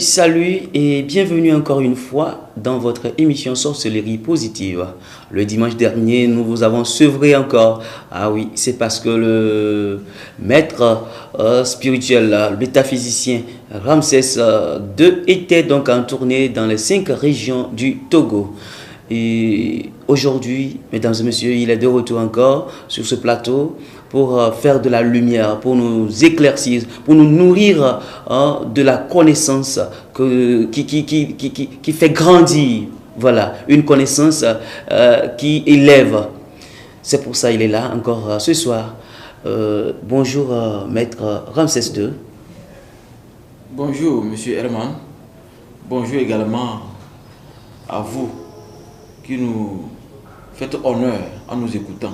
Salut et bienvenue encore une fois dans votre émission Sorcellerie Positive. Le dimanche dernier, nous vous avons sevré encore. Ah oui, c'est parce que le maître spirituel, le métaphysicien Ramsès II était donc en tournée dans les 5 régions du Togo. Et aujourd'hui, mesdames et messieurs, il est de retour encore sur ce plateau pour faire de la lumière, pour nous éclaircir, pour nous nourrir de la connaissance qui fait grandir. Voilà, une connaissance qui élève. C'est pour ça qu'il est là encore ce soir. Bonjour, maître Ramsès II. Bonjour, monsieur Herman. Bonjour également à vous qui nous faites honneur en nous écoutant.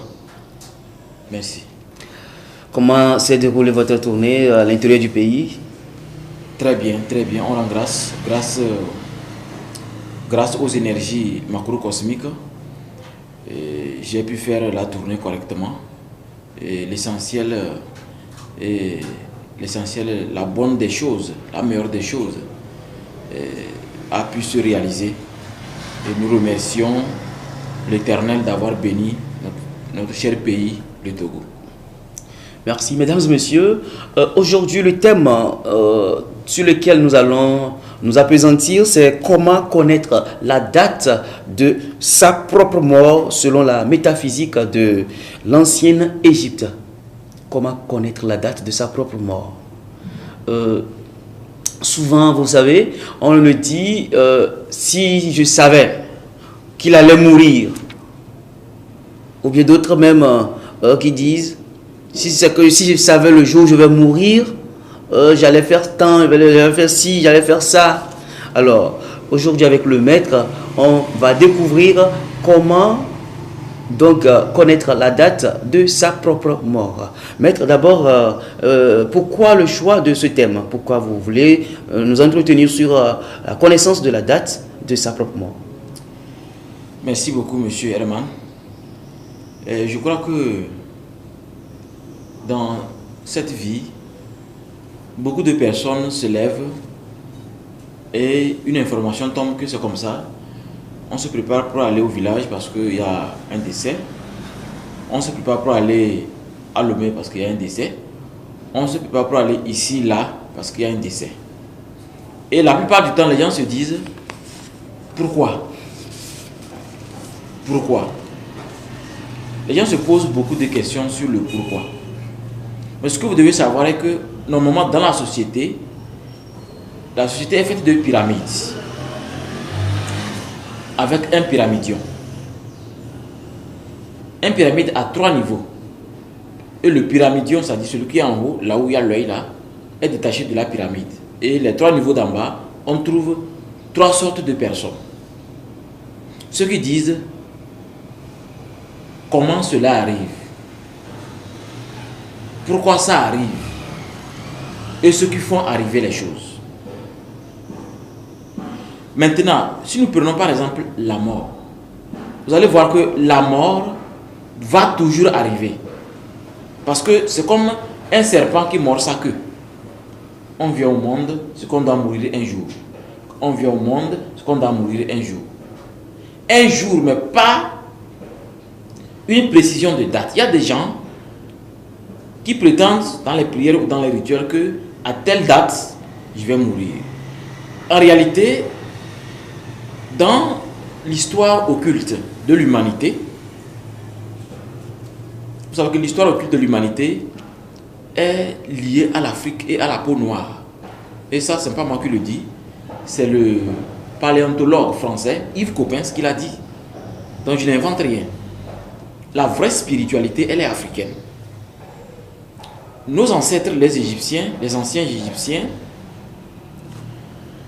Merci. Comment s'est déroulée votre tournée à l'intérieur du pays? Très bien, très bien. On rend grâce aux énergies macrocosmiques. J'ai pu faire la tournée correctement. Et l'essentiel, la bonne des choses, la meilleure des choses, a pu se réaliser. Et nous remercions l'Éternel d'avoir béni notre cher pays, le Togo. Merci, mesdames et messieurs. Aujourd'hui, le thème sur lequel nous allons nous appesantir, c'est comment connaître la date de sa propre mort selon la métaphysique de l'ancienne Égypte. Comment connaître la date de sa propre mort? Souvent, vous savez, on le dit, si je savais qu'il allait mourir, ou bien d'autres même qui disent, si je savais le jour où je vais mourir, j'allais faire tant, j'allais faire ci, j'allais faire ça. Alors, aujourd'hui avec le maître, on va découvrir comment donc connaître la date de sa propre mort. Maître, d'abord, pourquoi le choix de ce thème? Pourquoi vous voulez nous entretenir sur la connaissance de la date de sa propre mort? Merci beaucoup, monsieur Herman. Je crois que dans cette vie, beaucoup de personnes se lèvent et une information tombe que c'est comme ça. On se prépare pour aller au village parce qu'il y a un décès. On se prépare pour aller à Lomé parce qu'il y a un décès. On se prépare pour aller ici, là, parce qu'il y a un décès. Et la plupart du temps, les gens se disent, pourquoi? Pourquoi? Les gens se posent beaucoup de questions sur le pourquoi. Mais ce que vous devez savoir est que, normalement, dans la société est faite de pyramides. Avec un pyramidion. Un pyramide a 3 niveaux. Et le pyramidion, c'est-à-dire celui qui est en haut, là où il y a l'œil, là, est détaché de la pyramide. Et les 3 niveaux d'en bas, on trouve 3 sortes de personnes. Ceux qui disent comment cela arrive, pourquoi ça arrive, et ceux qui font arriver les choses. Maintenant, si nous prenons par exemple la mort, vous allez voir que la mort va toujours arriver. Parce que c'est comme un serpent qui mord sa queue. On vient au monde, c'est qu'on doit mourir un jour. On vient au monde, c'est qu'on doit mourir un jour. Un jour, mais pas une précision de date. Il y a des gens qui prétendent dans les prières ou dans les rituels que à telle date, je vais mourir. En réalité, dans l'histoire occulte de l'humanité, vous savez que l'histoire occulte de l'humanité est liée à l'Afrique et à la peau noire. Et ça, ce n'est pas moi qui le dis, c'est le paléontologue français Yves Coppens qui l'a dit. Donc je n'invente rien. La vraie spiritualité, elle est africaine. Nos ancêtres, les Égyptiens, les anciens Égyptiens,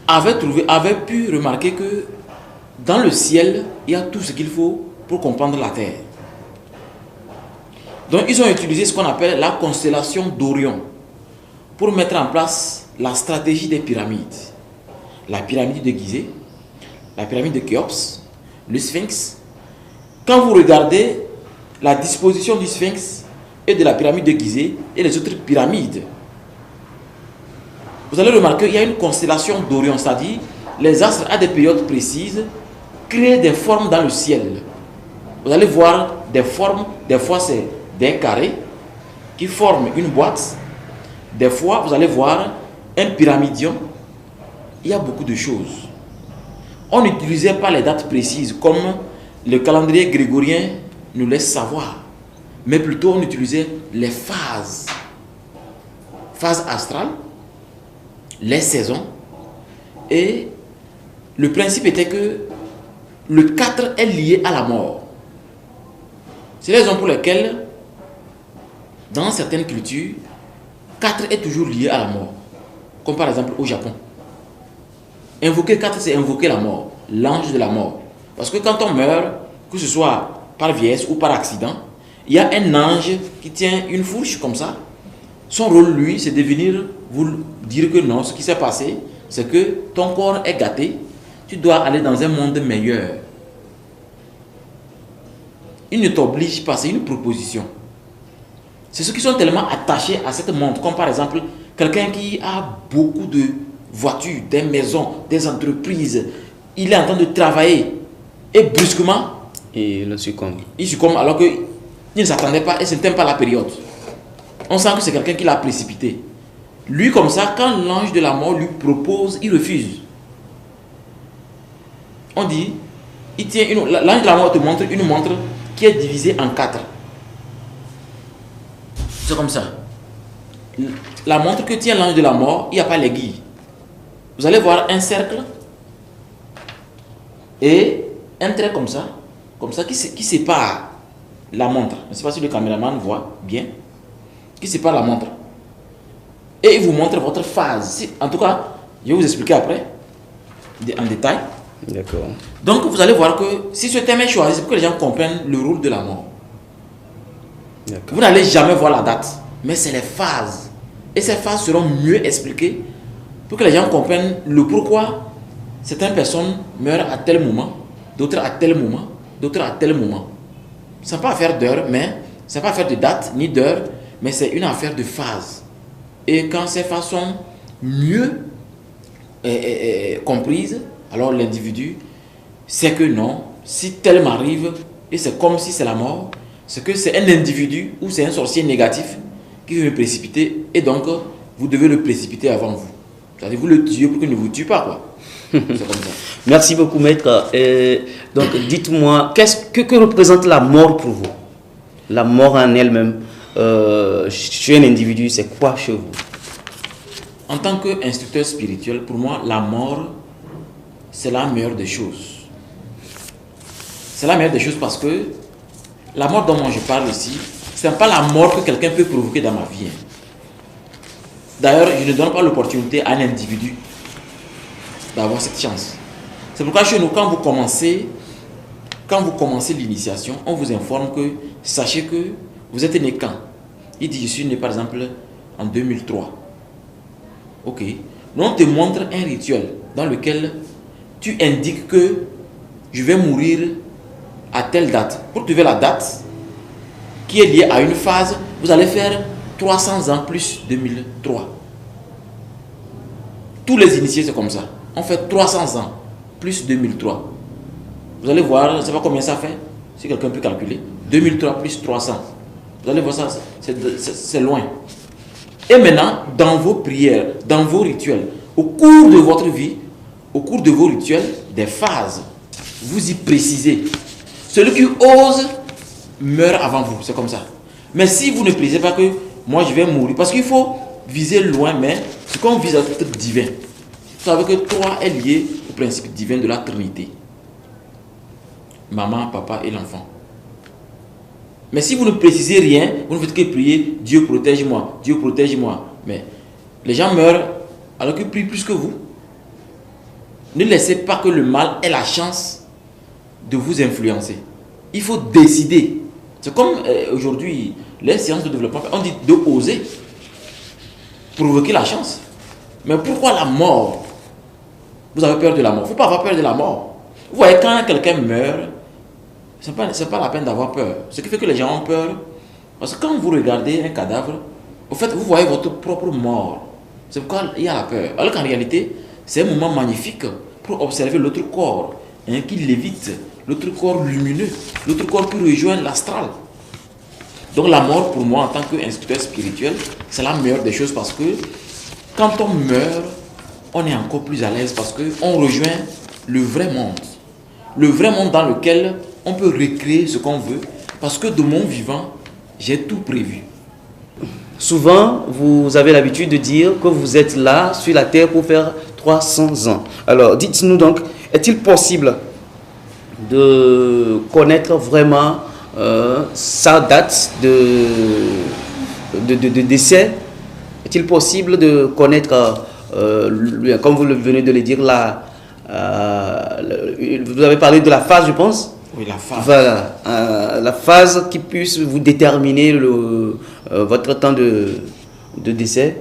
avaient pu remarquer que dans le ciel, il y a tout ce qu'il faut pour comprendre la terre. Donc ils ont utilisé ce qu'on appelle la constellation d'Orion pour mettre en place la stratégie des pyramides. La pyramide de Gizeh, la pyramide de Khéops, le Sphinx. Quand vous regardez la disposition du Sphinx et de la pyramide de Gizeh et les autres pyramides, vous allez remarquer qu'il y a une constellation d'Orion, c'est-à-dire les astres à des périodes précises créent des formes dans le ciel. Vous allez voir des formes, des fois c'est des carrés qui forment une boîte. Des fois, vous allez voir un pyramidion. Il y a beaucoup de choses. On n'utilisait pas les dates précises comme le calendrier grégorien nous laisse savoir. Mais plutôt, on utilisait les phases. Phase astrale, les saisons. Et le principe était que le 4 est lié à la mort. C'est les raisons pour lesquelles, dans certaines cultures, 4 est toujours lié à la mort. Comme par exemple au Japon. Invoquer 4, c'est invoquer la mort, l'ange de la mort. Parce que quand on meurt, que ce soit par vieillesse ou par accident, il y a un ange qui tient une fourche comme ça. Son rôle, lui, c'est de venir vous dire que non, ce qui s'est passé, c'est que ton corps est gâté, tu dois aller dans un monde meilleur. Il ne t'oblige pas, c'est une proposition. C'est ceux qui sont tellement attachés à cette montre, comme par exemple quelqu'un qui a beaucoup de voitures, des maisons, des entreprises, il est en train de travailler et brusquement, il succombe. Il succombe alors qu'il ne s'attendait pas et ce n'était pas la période. On sent que c'est quelqu'un qui l'a précipité. Lui comme ça, quand l'ange de la mort lui propose, il refuse. On dit, l'ange de la mort te montre une montre qui est divisée en 4. C'est comme ça. La montre que tient l'ange de la mort, il n'y a pas l'aiguille. Vous allez voir un cercle et un trait comme ça qui sépare la montre. Je ne sais pas si le caméraman voit bien. Qui sépare la montre. Et il vous montre votre phase. En tout cas, je vais vous expliquer après, en détail. D'accord. Donc vous allez voir que si ce thème est choisi, c'est pour que les gens comprennent le rôle de la mort. Vous n'allez jamais voir la date, mais c'est les phases. Et ces phases seront mieux expliquées pour que les gens comprennent le pourquoi certaines personnes meurent à tel moment, d'autres à tel moment, d'autres à tel moment. Ce n'est pas affaire d'heure, mais ce n'est pas affaire de date ni d'heure, mais c'est une affaire de phase. Et quand ces phases sont mieux comprises, alors l'individu sait que non, si tel m'arrive, et c'est comme si c'est la mort, c'est que c'est un individu ou c'est un sorcier négatif qui veut me précipiter, et donc vous devez le précipiter avant vous. C'est-à-dire vous le tuez pour qu'il ne vous tue pas, quoi. C'est comme ça. Merci beaucoup, maître. Donc, dites-moi, que représente la mort pour vous? La mort en elle-même, chez un individu, c'est quoi chez vous? En tant qu'instructeur spirituel, pour moi, la mort, c'est la meilleure des choses. C'est la meilleure des choses parce que la mort dont moi je parle ici, ce n'est pas la mort que quelqu'un peut provoquer dans ma vie. D'ailleurs, je ne donne pas l'opportunité à un individu d'avoir cette chance. C'est pourquoi chez nous, quand vous commencez l'initiation, on vous informe que, sachez que vous êtes né quand? Il dit, je suis né par exemple en 2003. Ok. Nous, on te montre un rituel dans lequel tu indiques que je vais mourir à telle date. Pour trouver la date qui est liée à une phase, vous allez faire 300 ans plus 2003. Tous les initiés, c'est comme ça. On fait 300 ans plus 2003. Vous allez voir, je ne sais pas combien ça fait, si quelqu'un peut calculer. 2003 plus 300. Vous allez voir ça, c'est loin. Et maintenant, dans vos prières, dans vos rituels, au cours de votre vie, au cours de vos rituels, des phases, vous y précisez. Celui qui ose meurt avant vous, c'est comme ça. Mais si vous ne précisez pas que moi je vais mourir, parce qu'il faut viser loin, mais ce qu'on vise à être divin. Vous savez que 3 est lié au principe divin de la Trinité. Maman, papa et l'enfant. Mais si vous ne précisez rien, vous ne faites que prier, Dieu protège-moi, Dieu protège-moi. Mais les gens meurent alors qu'ils prient plus que vous. Ne laissez pas que le mal ait la chance de vous influencer. Il faut décider. C'est comme aujourd'hui, les sciences de développement, on dit de oser provoquer la chance. Mais pourquoi la mort? Vous avez peur de la mort. Il ne faut pas avoir peur de la mort. Vous voyez, quand quelqu'un meurt, ce n'est pas la peine d'avoir peur. Ce qui fait que les gens ont peur, parce que quand vous regardez un cadavre, au fait, vous voyez votre propre mort. C'est pourquoi il y a la peur. Alors qu'en réalité, c'est un moment magnifique pour observer l'autre corps qui lévite, l'autre corps lumineux, l'autre corps qui rejoint l'astral. Donc la mort, pour moi, en tant qu'instructeur spirituel, c'est la meilleure des choses parce que quand on meurt, on est encore plus à l'aise parce qu'on rejoint le vrai monde. Le vrai monde dans lequel on peut recréer ce qu'on veut parce que de mon vivant, j'ai tout prévu. Souvent, vous avez l'habitude de dire que vous êtes là sur la terre pour faire 300 ans. Alors, dites-nous donc, est-il possible de connaître vraiment sa date de décès? Est-il possible de connaître, comme vous venez de le dire, vous avez parlé de la phase, je pense? Oui, la phase. Voilà, la phase qui puisse vous déterminer votre temps de décès.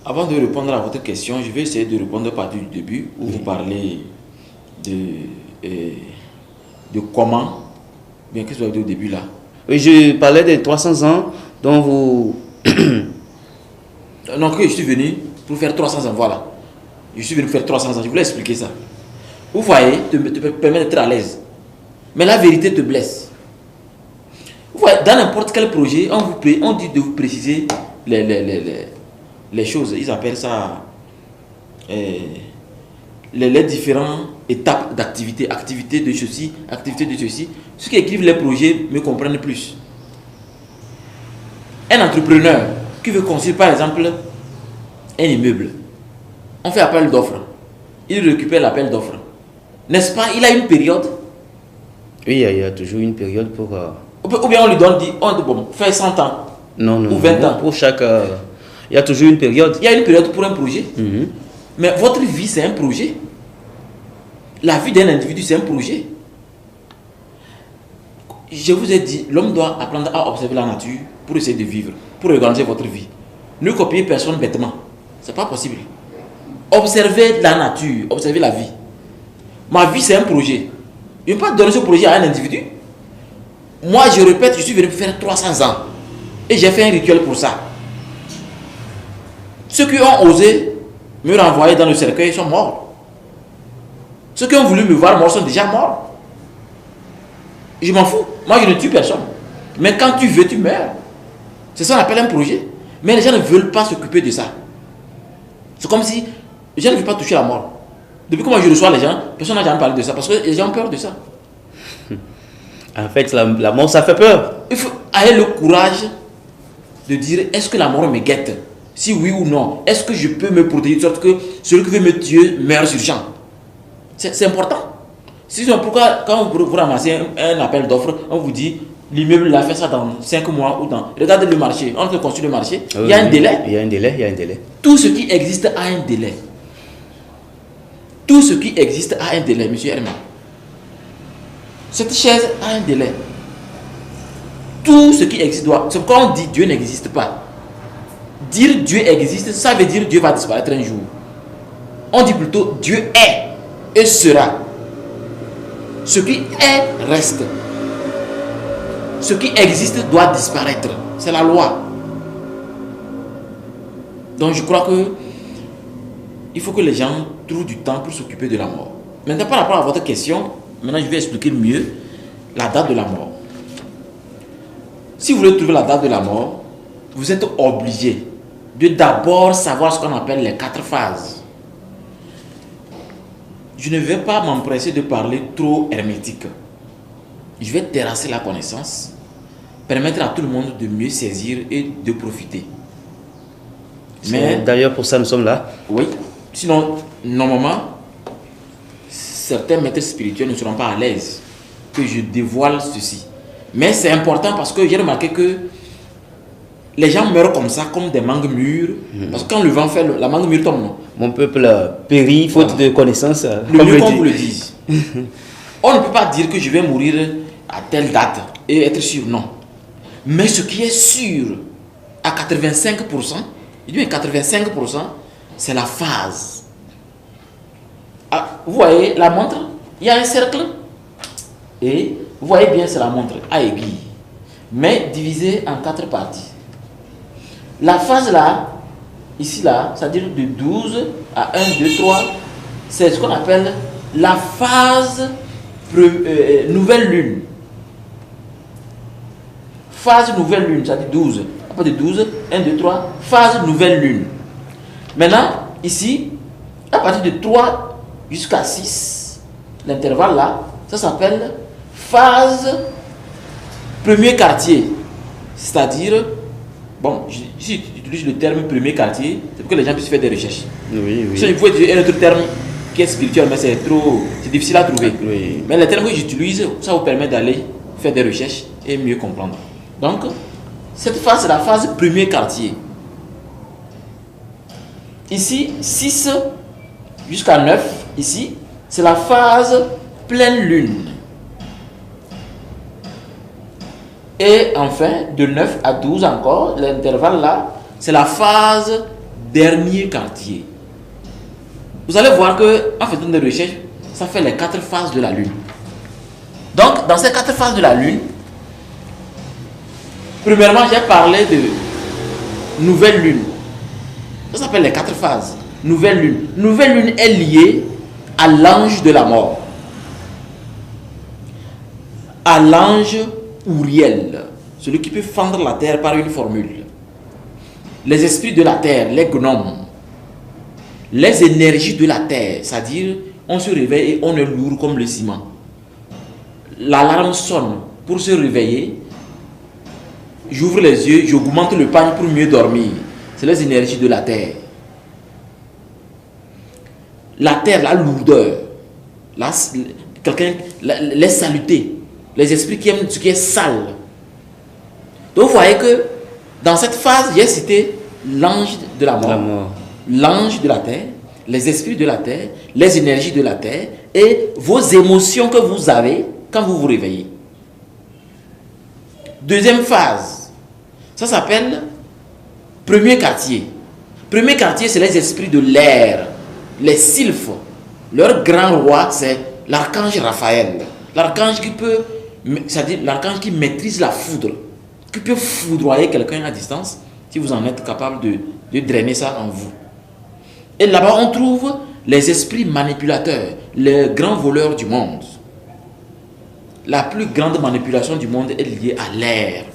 Avant de répondre à votre question, je vais essayer de répondre à partir du début où vous parlez de comment. Bien, qu'est-ce que vous avez dit au début là? Oui, je parlais des 300 ans dont vous... Non, que je suis venu pour faire 300 ans, voilà. Je suis venu pour faire 300 ans, je voulais expliquer ça. Vous voyez, te permet d'être à l'aise. Mais la vérité te blesse. Vous voyez, dans n'importe quel projet, on dit de vous préciser les choses. Ils appellent ça les différentes étapes d'activité. Activité de ceci, activité de ceci. Ceux qui écrivent les projets me comprennent plus. Un entrepreneur qui veut construire par exemple un immeuble, on fait appel d'offres. Il récupère l'appel d'offres. N'est-ce pas? Il a une période. Oui, il y a toujours une période pour... Ou bien on lui donne, bon, fais 100 ans. Non, ou 20 ans. Pour chaque... il y a toujours une période. Il y a une période pour un projet. Mais votre vie, c'est un projet. La vie d'un individu, c'est un projet. Je vous ai dit, l'homme doit apprendre à observer la nature pour essayer de vivre, pour organiser votre vie. Ne copiez personne bêtement. Ce n'est pas possible. Observez la nature, observez la vie. Ma vie, c'est un projet. Je ne peux pas donner ce projet à un individu. Moi, je répète, je suis venu faire 300 ans. Et j'ai fait un rituel pour ça. Ceux qui ont osé me renvoyer dans le cercueil sont morts. Ceux qui ont voulu me voir mort sont déjà morts. Je m'en fous. Moi, je ne tue personne. Mais quand tu veux, tu meurs. C'est ça qu'on appelle un projet. Mais les gens ne veulent pas s'occuper de ça. C'est comme si les gens ne veulent pas toucher la mort. Depuis que moi je reçois les gens, personne n'a jamais parlé de ça parce que les gens ont peur de ça. En fait, la mort, ça fait peur. Il faut avoir le courage de dire, est-ce que la mort me guette? Si oui ou non, est-ce que je peux me protéger de sorte que celui qui veut me tuer meurt sur champ? C'est important. Sinon, pourquoi quand vous ramassez un appel d'offres, on vous dit, l'immeuble a fait ça dans 5 mois ou dans... Regardez le marché, on peut construire le marché, il y a un délai. Il y a un délai. Tout ce qui existe a un délai. Tout ce qui existe a un délai, monsieur Herman. Cette chaise a un délai. Tout ce qui existe doit... C'est pourquoi on dit Dieu n'existe pas. Dire Dieu existe, ça veut dire Dieu va disparaître un jour. On dit plutôt Dieu est et sera. Ce qui est reste. Ce qui existe doit disparaître. C'est la loi. Donc je crois que il faut que les gens trouvent du temps pour s'occuper de la mort. Maintenant, par rapport à votre question, maintenant je vais expliquer mieux la date de la mort. Si vous voulez trouver la date de la mort, vous êtes obligé de d'abord savoir ce qu'on appelle les 4 phases. Je ne vais pas m'empresser de parler trop hermétique. Je vais terrasser la connaissance, permettre à tout le monde de mieux saisir et de profiter. Mais d'ailleurs, pour ça, nous sommes là. Oui. Sinon, normalement, certains maîtres spirituels ne seront pas à l'aise que je dévoile ceci. Mais c'est important parce que j'ai remarqué que les gens meurent comme ça, comme des mangues mûres. Parce que quand le vent fait, la mangue mûre tombe. Non? Mon peuple périt, faute de connaissances. Le mieux qu'on vous le dise. On ne peut pas dire que je vais mourir à telle date et être sûr, non. Mais ce qui est sûr, à 85%, il dit 85%, c'est la phase. Ah, vous voyez la montre? Il y a un cercle. Et vous voyez bien, c'est la montre à aiguille. Mais divisée en 4 parties. La phase là, ici là, c'est-à-dire de 12 à 1, 2, 3, c'est ce qu'on appelle la phase nouvelle lune. Phase nouvelle lune, c'est-à-dire 12. Après de 12, 1, 2, 3, phase nouvelle lune. Maintenant, ici, à partir de 3 jusqu'à 6, l'intervalle là, ça s'appelle phase premier quartier. C'est-à-dire, bon, ici j'utilise le terme premier quartier, c'est pour que les gens puissent faire des recherches. Oui, oui. Si il faut utiliser un autre terme qui est spirituel, mais c'est difficile à trouver. Oui. Mais le terme que j'utilise, ça vous permet d'aller faire des recherches et mieux comprendre. Donc, cette phase, c'est la phase premier quartier. Ici, 6 jusqu'à 9, ici, c'est la phase pleine lune. Et enfin, de 9 à 12 encore, l'intervalle là, c'est la phase dernier quartier. Vous allez voir que, en faisant des recherches, ça fait les 4 phases de la lune. Donc, dans ces 4 phases de la lune, premièrement, j'ai parlé de nouvelle lune. Ça s'appelle les 4 phases. Nouvelle lune. Nouvelle lune est liée à l'ange de la mort. À l'ange Uriel, celui qui peut fendre la terre par une formule. Les esprits de la terre, les gnomes, les énergies de la terre, c'est-à-dire on se réveille et on est lourd comme le ciment. L'alarme sonne pour se réveiller. J'ouvre les yeux, j'augmente le pagne pour mieux dormir. C'est les énergies de la terre. La terre, la lourdeur, les saletés, les esprits qui aiment ce qui est sale. Donc vous voyez que dans cette phase, j'ai cité l'ange de la mort, l'ange de la terre, les esprits de la terre, les énergies de la terre et vos émotions que vous avez quand vous vous réveillez. Deuxième phase, ça s'appelle premier quartier. Premier quartier, c'est les esprits de l'air, les sylphes. Leur grand roi, c'est l'archange Raphaël. L'archange qui peut, c'est-à-dire l'archange qui maîtrise la foudre, qui peut foudroyer quelqu'un à distance, si vous en êtes capable de drainer ça en vous. Et là-bas, on trouve les esprits manipulateurs, les grands voleurs du monde. La plus grande manipulation du monde est liée à l'air.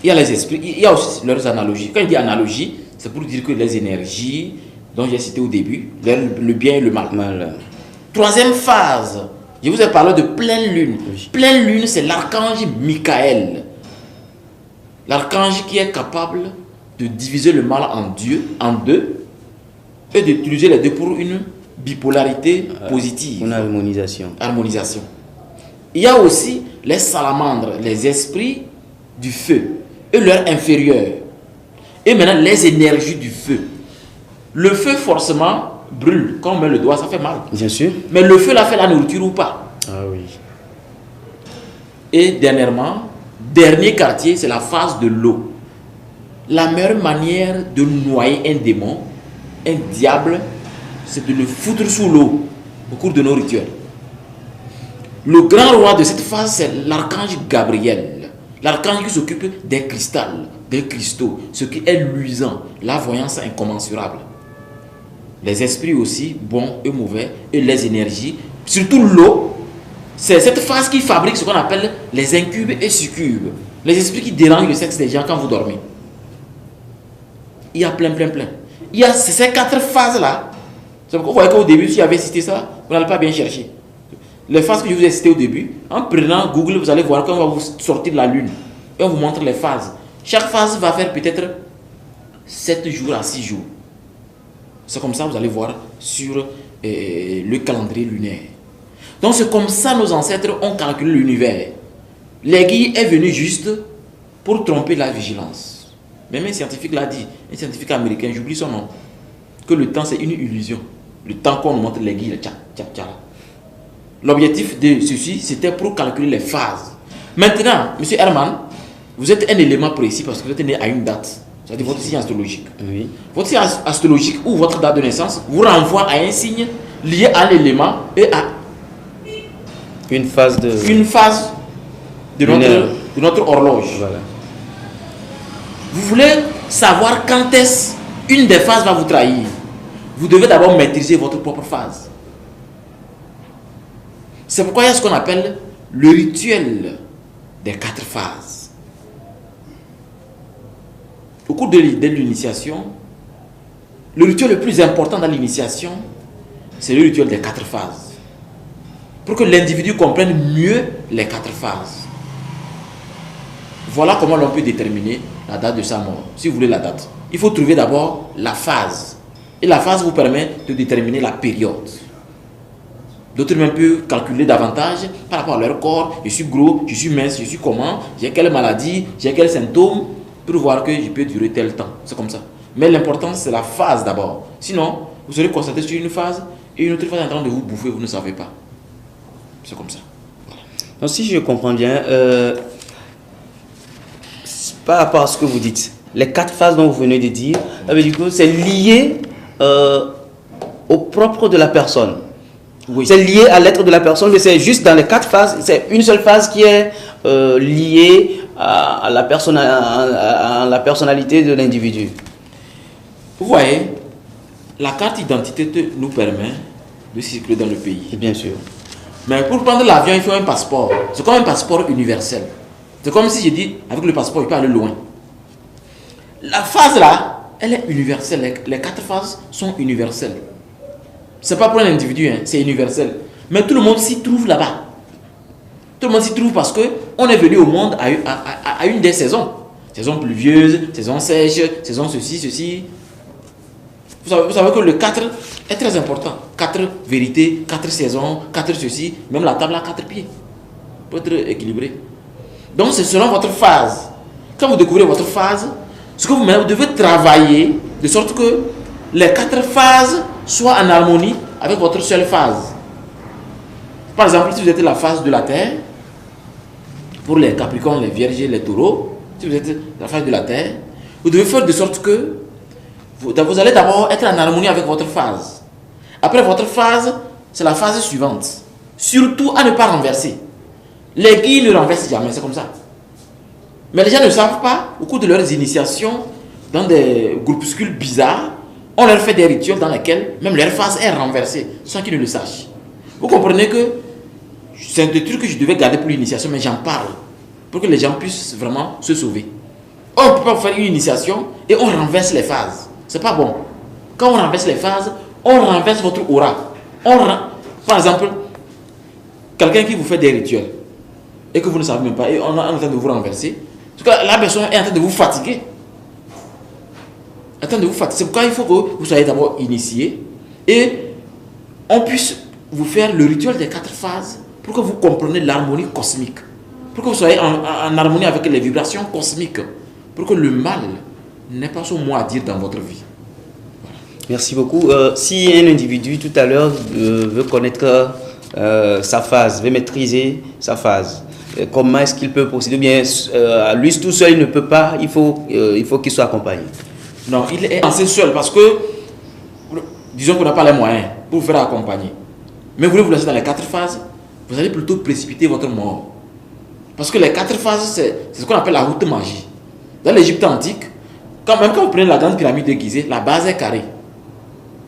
Il y a les esprits, il y a aussi leurs analogies. Quand il dit analogie, c'est pour dire que les énergies dont j'ai cité au début, le bien et le mal. Troisième phase, je vous ai parlé de pleine lune. Oui. Pleine lune, c'est l'archange Michael. L'archange qui est capable de diviser le mal en deux et d'utiliser les deux pour une bipolarité positive. Une harmonisation. Il y a aussi les salamandres, les esprits du feu et leurs inférieurs. Et maintenant, les énergies du feu. Le feu, forcément, brûle. Quand on met le doigt, ça fait mal. Bien sûr. Mais le feu, là, fait la nourriture ou pas? Ah oui. Et dernièrement, dernier quartier, c'est la phase de l'eau. La meilleure manière de noyer un démon, un diable, c'est de le foutre sous l'eau au cours de nos rituels. Le grand roi de cette phase, c'est l'archange Gabriel. L'archange qui s'occupe des cristaux, ce qui est luisant, la voyance incommensurable. Les esprits aussi, bons et mauvais, et les énergies, surtout l'eau, c'est cette phase qui fabrique ce qu'on appelle les incubes et succubes. Les esprits qui dérangent le sexe des gens quand vous dormez. Il y a plein. Il y a ces 4 phases-là. C'est pourquoi vous voyez qu'au début, si j'avais cité ça, vous n'allez pas bien chercher. Les phases que je vous ai citées au début, en prenant Google, vous allez voir qu'on va vous sortir de la lune. Et on vous montre les phases. Chaque phase va faire peut-être 7 jours à 6 jours. C'est comme ça que vous allez voir sur le calendrier lunaire. Donc c'est comme ça nos ancêtres ont calculé l'univers. L'aiguille est venue juste pour tromper la vigilance. Même un scientifique l'a dit, un scientifique américain, j'oublie son nom, que le temps c'est une illusion. Le temps qu'on nous montre l'aiguille, l'objectif de ceci, c'était pour calculer les phases. Maintenant, M. Herman, vous êtes un élément précis parce que vous êtes né à une date. C'est-à-dire votre signe astrologique. Oui. Votre signe astrologique ou votre date de naissance vous renvoie à un signe lié à l'élément et à une phase de notre horloge. Voilà. Vous voulez savoir quand est-ce une des phases va vous trahir. Vous devez d'abord maîtriser votre propre phase. C'est pourquoi il y a ce qu'on appelle le rituel des 4 phases. Au cours de l'initiation, le rituel le plus important dans l'initiation, c'est le rituel des 4 phases. Pour que l'individu comprenne mieux les 4 phases. Voilà comment l'on peut déterminer la date de sa mort. Si vous voulez la date, il faut trouver d'abord la phase. Et la phase vous permet de déterminer la période. D'autres même peuvent calculer davantage par rapport à leur corps. Je suis gros, je suis mince, je suis comment, j'ai quelle maladie, j'ai quels symptômes, pour voir que je peux durer tel temps. C'est comme ça. Mais l'important, c'est la phase d'abord. Sinon, vous serez constaté sur une phase et une autre phase est en train de vous bouffer, vous ne savez pas. C'est comme ça. Voilà. Donc, si je comprends bien, par rapport à ce que vous dites, les 4 phases dont vous venez de dire, du coup, c'est lié au propre de la personne. Oui. C'est lié à l'être de la personne, mais c'est juste dans les 4 phases, c'est une seule phase qui est liée à la personnalité de l'individu. Vous voyez, la carte d'identité nous permet de circuler dans le pays. Bien sûr. Mais pour prendre l'avion, il faut un passeport. C'est comme un passeport universel. C'est comme si je dis, avec le passeport, il peut aller loin. La phase là, elle est universelle. Les 4 phases sont universelles. C'est pas pour un individu, hein, c'est universel. Mais tout le monde s'y trouve là-bas. Tout le monde s'y trouve parce qu'on est venu au monde à une des saisons. Saison pluvieuse, saison sèche, saison ceci, ceci. Vous savez que le 4 est très important. 4 vérités, 4 saisons, 4 ceci. Même la table a 4 pieds. Pour être équilibré. Donc c'est selon votre phase. Quand vous découvrez votre phase, ce que vous devez travailler de sorte que les 4 phases soient en harmonie avec votre seule phase. Par exemple, si vous êtes la phase de la terre, pour les capricornes, les vierges, les taureaux, si vous êtes la phase de la terre, vous devez faire de sorte que vous allez d'abord être en harmonie avec votre phase. Après votre phase, c'est la phase suivante. Surtout à ne pas renverser. Les guides ne renversent jamais, c'est comme ça. Mais les gens ne savent pas, au cours de leurs initiations, dans des groupuscules bizarres, on leur fait des rituels dans lesquels même leur phase est renversée, sans qu'ils ne le sachent. Vous comprenez que c'est des trucs que je devais garder pour l'initiation, mais j'en parle, pour que les gens puissent vraiment se sauver. On ne peut pas faire une initiation et on renverse les phases. C'est pas bon. Quand on renverse les phases, on renverse votre aura. Par exemple, quelqu'un qui vous fait des rituels et que vous ne savez même pas, et on est en train de vous renverser, en tout cas, la personne est en train de vous fatiguer. C'est pourquoi il faut que vous soyez d'abord initié et on puisse vous faire le rituel des 4 phases pour que vous compreniez l'harmonie cosmique, pour que vous soyez en harmonie avec les vibrations cosmiques, pour que le mal n'ait pas son mot à dire dans votre vie. Voilà. Merci beaucoup. Si un individu tout à l'heure veut connaître sa phase, veut maîtriser sa phase, comment est-ce qu'il peut procéder? Bien, lui tout seul il ne peut pas, il faut qu'il soit accompagné. Non, il est assez seul parce que, disons qu'on n'a pas les moyens pour vous faire accompagner. Mais vous voulez vous lancer dans les 4 phases, vous allez plutôt précipiter votre mort. Parce que les 4 phases, c'est ce qu'on appelle la route magie. Dans l'Égypte antique, quand vous prenez la grande pyramide de Gizeh, la base est carrée.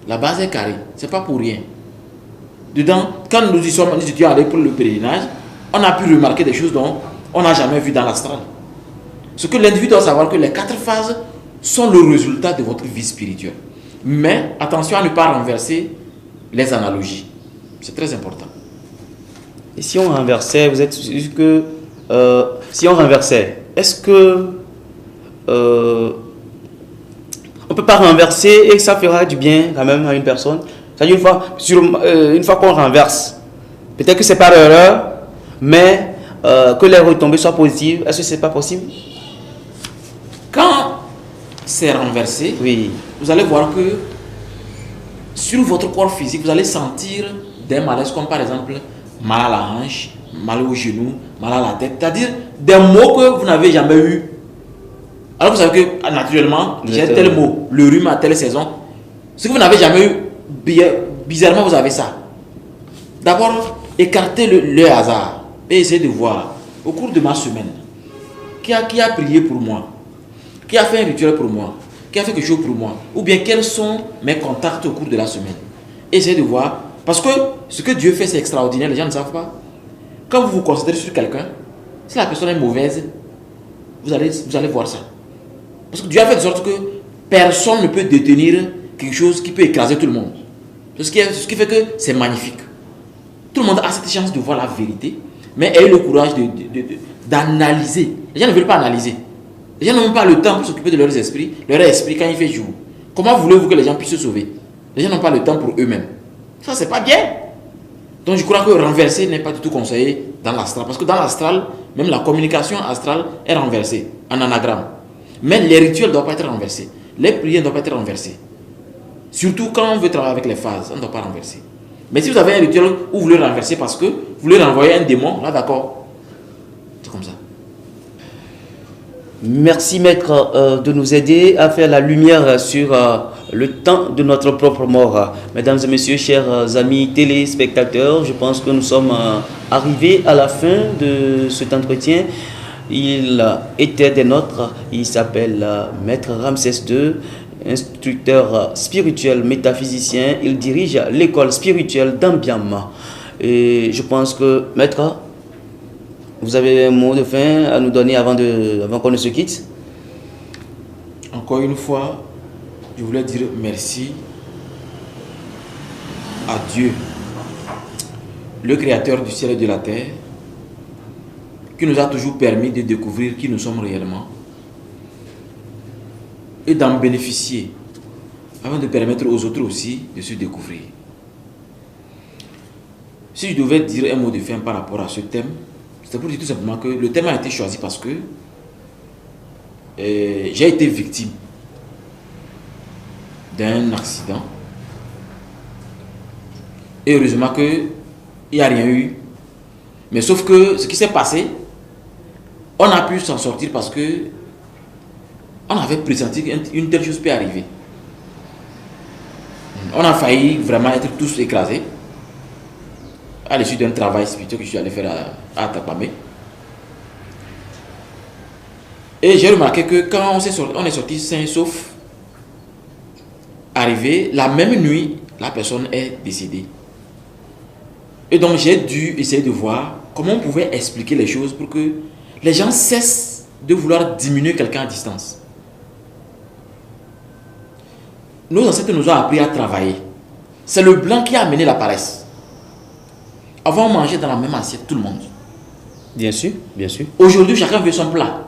La base est carrée, c'est pas pour rien. Dedans, quand nous étions allés pour le pèlerinage, on a pu remarquer des choses dont on n'a jamais vu dans l'astral. Ce que l'individu doit savoir, que les 4 phases sont le résultat de votre vie spirituelle. Mais attention à ne pas renverser les analogies. C'est très important. Et si on renversait, vous êtes sûr que si on renversait, est-ce que on peut pas renverser et ça fera du bien quand même à une personne? C'est-à-dire une fois qu'on renverse, peut-être que c'est pas l'erreur, mais que les retombées soient positives, est-ce que c'est pas possible? Quand c'est renversé, oui, vous allez voir que sur votre corps physique, vous allez sentir des malaises comme par exemple mal à la hanche, mal au genou, mal à la tête, c'est-à-dire des mots que vous n'avez jamais eu. Alors vous savez que naturellement, j'ai tel mot, le rhume à telle saison, ce que vous n'avez jamais eu, bizarrement vous avez ça. D'abord, écartez le hasard et essayez de voir au cours de ma semaine qui a prié pour moi. qui a fait un rituel pour moi, qui a fait quelque chose pour moi, ou bien quels sont mes contacts au cours de la semaine. Essayez de voir, parce que ce que Dieu fait, c'est extraordinaire, les gens ne savent pas. Quand vous vous concentrez sur quelqu'un, si la personne est mauvaise, vous allez voir ça. Parce que Dieu a fait de sorte que personne ne peut détenir quelque chose qui peut écraser tout le monde. Ce qui fait que c'est magnifique. Tout le monde a cette chance de voir la vérité, mais ayez le courage d'analyser. Les gens ne veulent pas analyser. Les gens n'ont même pas le temps pour s'occuper de leur esprit quand il fait jour. Comment voulez-vous que les gens puissent se sauver? Les gens n'ont pas le temps pour eux-mêmes. Ça, c'est pas bien. Donc, je crois que renverser n'est pas du tout conseillé dans l'astral. Parce que dans l'astral, même la communication astrale est renversée en anagramme. Mais les rituels ne doivent pas être renversés. Les prières ne doivent pas être renversées. Surtout quand on veut travailler avec les phases, on ne doit pas renverser. Mais si vous avez un rituel où vous voulez renverser parce que vous voulez renvoyer un démon, là d'accord. C'est comme ça. Merci maître de nous aider à faire la lumière sur le temps de notre propre mort. Mesdames et messieurs, chers amis téléspectateurs, je pense que nous sommes arrivés à la fin de cet entretien. Il était des nôtres, il s'appelle Maître Ramsès II, instructeur spirituel métaphysicien. Il dirige l'école spirituelle d'Ambiam. Et je pense que, maître, vous avez un mot de fin à nous donner avant qu'on ne se quitte? Encore une fois, je voulais dire merci à Dieu, le créateur du ciel et de la terre, qui nous a toujours permis de découvrir qui nous sommes réellement et d'en bénéficier afin de permettre aux autres aussi de se découvrir. Si je devais dire un mot de fin par rapport à ce thème, c'est pour dire tout simplement que le thème a été choisi parce que j'ai été victime d'un accident. Et heureusement qu'il n'y a rien eu. Mais sauf que ce qui s'est passé, on a pu s'en sortir parce que on avait pressenti qu'une telle chose peut arriver. On a failli vraiment être tous écrasés à l'issue d'un travail spirituel que je suis allé faire à Tapamé. Et j'ai remarqué que quand on est sorti sain et sauf, arrivé, la même nuit, la personne est décédée. Et donc j'ai dû essayer de voir comment on pouvait expliquer les choses pour que les gens cessent de vouloir diminuer quelqu'un à distance. Nos ancêtres nous ont appris à travailler. C'est le blanc qui a amené la paresse. Avant, on mangeait dans la même assiette, tout le monde. Bien sûr, bien sûr. Aujourd'hui, chacun veut son plat.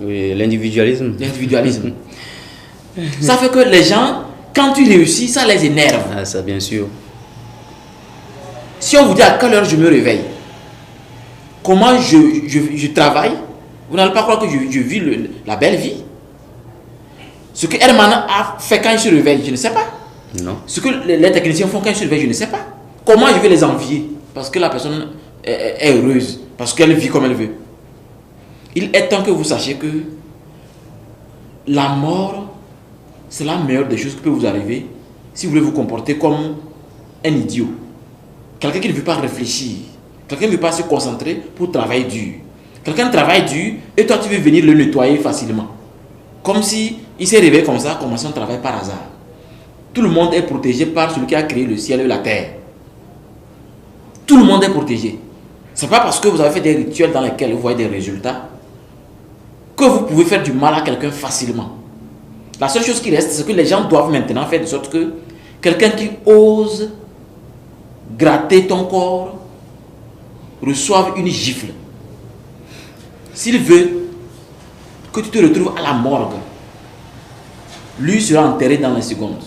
Oui, l'individualisme. L'individualisme. Ça fait que les gens, quand tu réussis, ça les énerve. Ah, ça, bien sûr. Si on vous dit à quelle heure je me réveille, comment je travaille, vous n'allez pas croire que je vis la belle vie. Ce que Herman a fait quand il se réveille, je ne sais pas. Non. Ce que les techniciens font quand ils se réveillent, je ne sais pas. Comment je vais les envier? Parce que la personne est heureuse, parce qu'elle vit comme elle veut. Il est temps que vous sachiez que la mort, c'est la meilleure des choses qui peut vous arriver si vous voulez vous comporter comme un idiot. Quelqu'un qui ne veut pas réfléchir, quelqu'un qui ne veut pas se concentrer pour travailler dur. Quelqu'un travaille dur et toi tu veux venir le nettoyer facilement. Comme si il s'est réveillé comme ça, commençant son travail par hasard. Tout le monde est protégé par celui qui a créé le ciel et la terre. Tout le monde est protégé. Ce n'est pas parce que vous avez fait des rituels dans lesquels vous voyez des résultats que vous pouvez faire du mal à quelqu'un facilement. La seule chose qui reste, c'est que les gens doivent maintenant faire de sorte que quelqu'un qui ose gratter ton corps reçoive une gifle. S'il veut que tu te retrouves à la morgue, lui sera enterré dans les secondes.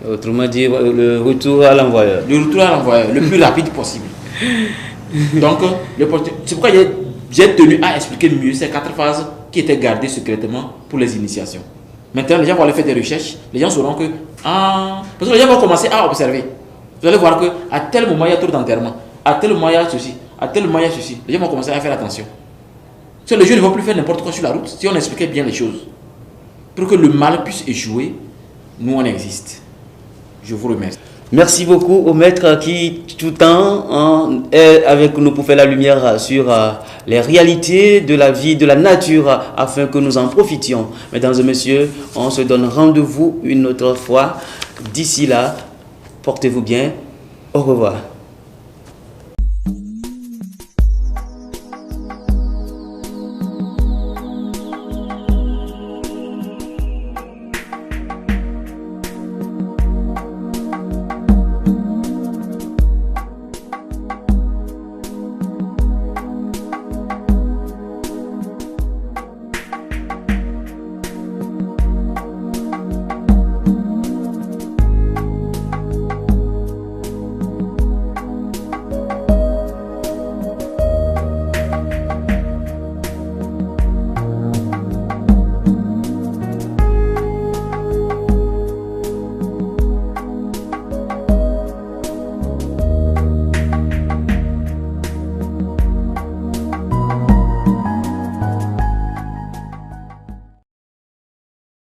Autrement dit, le retour à l'envoyeur. Le retour à l'envoyeur, le plus rapide possible. Donc, c'est pourquoi j'ai tenu à expliquer mieux ces 4 phases qui étaient gardées secrètement pour les initiations. Maintenant, les gens vont aller faire des recherches. Les gens sauront que... parce que les gens vont commencer à observer. Vous allez voir qu'à tel moment, il y a trop d'enterrement. À tel moment, il y a ceci. À tel moment, il y a ceci. Les gens vont commencer à faire attention. Parce que les gens ne vont plus faire n'importe quoi sur la route si on expliquait bien les choses. Pour que le mal puisse échouer, nous, on existe. Je vous remercie. Merci beaucoup au maître qui tout le temps est avec nous pour faire la lumière sur les réalités de la vie, de la nature, afin que nous en profitions. Mesdames et messieurs, on se donne rendez-vous une autre fois. D'ici là, portez-vous bien. Au revoir.